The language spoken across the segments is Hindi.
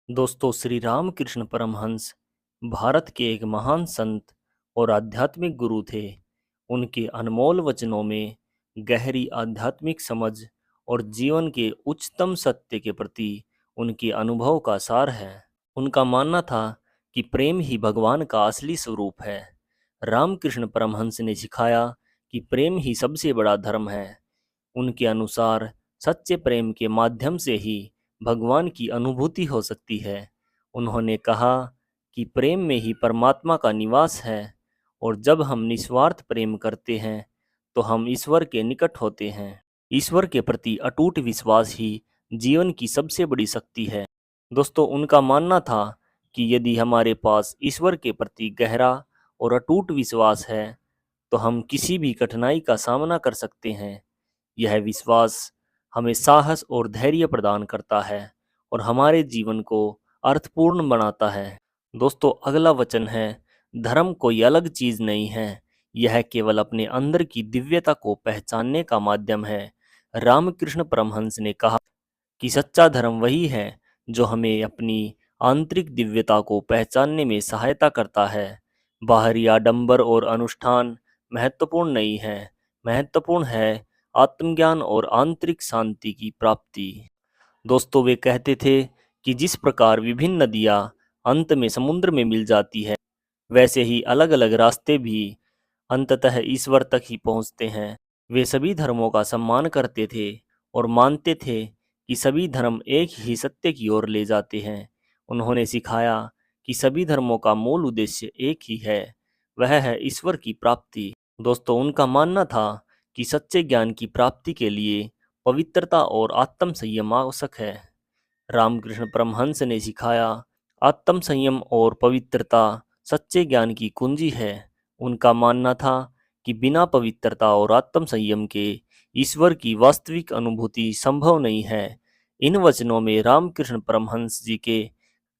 दोस्तों, श्री रामकृष्ण परमहंस भारत के एक महान संत और आध्यात्मिक गुरु थे। उनके अनमोल वचनों में गहरी आध्यात्मिक समझ और जीवन के उच्चतम सत्य के प्रति उनके अनुभव का सार है। उनका मानना था कि प्रेम ही भगवान का असली स्वरूप है। रामकृष्ण परमहंस ने सिखाया कि प्रेम ही सबसे बड़ा धर्म है। उनके अनुसार सच्चे प्रेम के माध्यम से ही भगवान की अनुभूति हो सकती है। उन्होंने कहा कि प्रेम में ही परमात्मा का निवास है और जब हम निस्वार्थ प्रेम करते हैं तो हम ईश्वर के निकट होते हैं। ईश्वर के प्रति अटूट विश्वास ही जीवन की सबसे बड़ी शक्ति है। दोस्तों, उनका मानना था कि यदि हमारे पास ईश्वर के प्रति गहरा और अटूट विश्वास है तो हम किसी भी कठिनाई का सामना कर सकते हैं। यह विश्वास हमें साहस और धैर्य प्रदान करता है और हमारे जीवन को अर्थपूर्ण बनाता है। दोस्तों, अगला वचन है, धर्म कोई अलग चीज नहीं है, यह केवल अपने अंदर की दिव्यता को पहचानने का माध्यम है। रामकृष्ण परमहंस ने कहा कि सच्चा धर्म वही है जो हमें अपनी आंतरिक दिव्यता को पहचानने में सहायता करता है। बाहरी आडंबर और अनुष्ठान महत्वपूर्ण नहीं है, महत्वपूर्ण है आत्मज्ञान और आंतरिक शांति की प्राप्ति। दोस्तों, वे कहते थे कि जिस प्रकार विभिन्न नदियां अंत में समुद्र में मिल जाती है, वैसे ही अलग अलग रास्ते भी अंततः ईश्वर तक ही पहुंचते हैं। वे सभी धर्मों का सम्मान करते थे और मानते थे कि सभी धर्म एक ही सत्य की ओर ले जाते हैं। उन्होंने सिखाया कि सभी धर्मों का मूल उद्देश्य एक ही है, वह है ईश्वर की प्राप्ति। दोस्तों, उनका मानना था कि सच्चे ज्ञान की प्राप्ति के लिए पवित्रता और आत्म संयम आवश्यक है। रामकृष्ण परमहंस ने सिखाया, आत्म संयम और पवित्रता सच्चे ज्ञान की कुंजी है। उनका मानना था कि बिना पवित्रता और आत्म संयम के ईश्वर की वास्तविक अनुभूति संभव नहीं है। इन वचनों में रामकृष्ण परमहंस जी के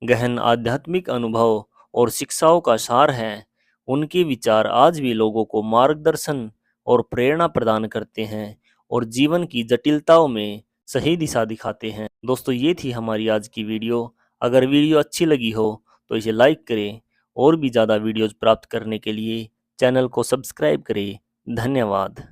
गहन आध्यात्मिक अनुभव और शिक्षाओं का सार है। उनके विचार आज भी लोगों को मार्गदर्शन और प्रेरणा प्रदान करते हैं और जीवन की जटिलताओं में सही दिशा दिखाते हैं। दोस्तों, ये थी हमारी आज की वीडियो। अगर वीडियो अच्छी लगी हो तो इसे लाइक करें और भी ज़्यादा वीडियोज़ प्राप्त करने के लिए चैनल को सब्सक्राइब करें। धन्यवाद।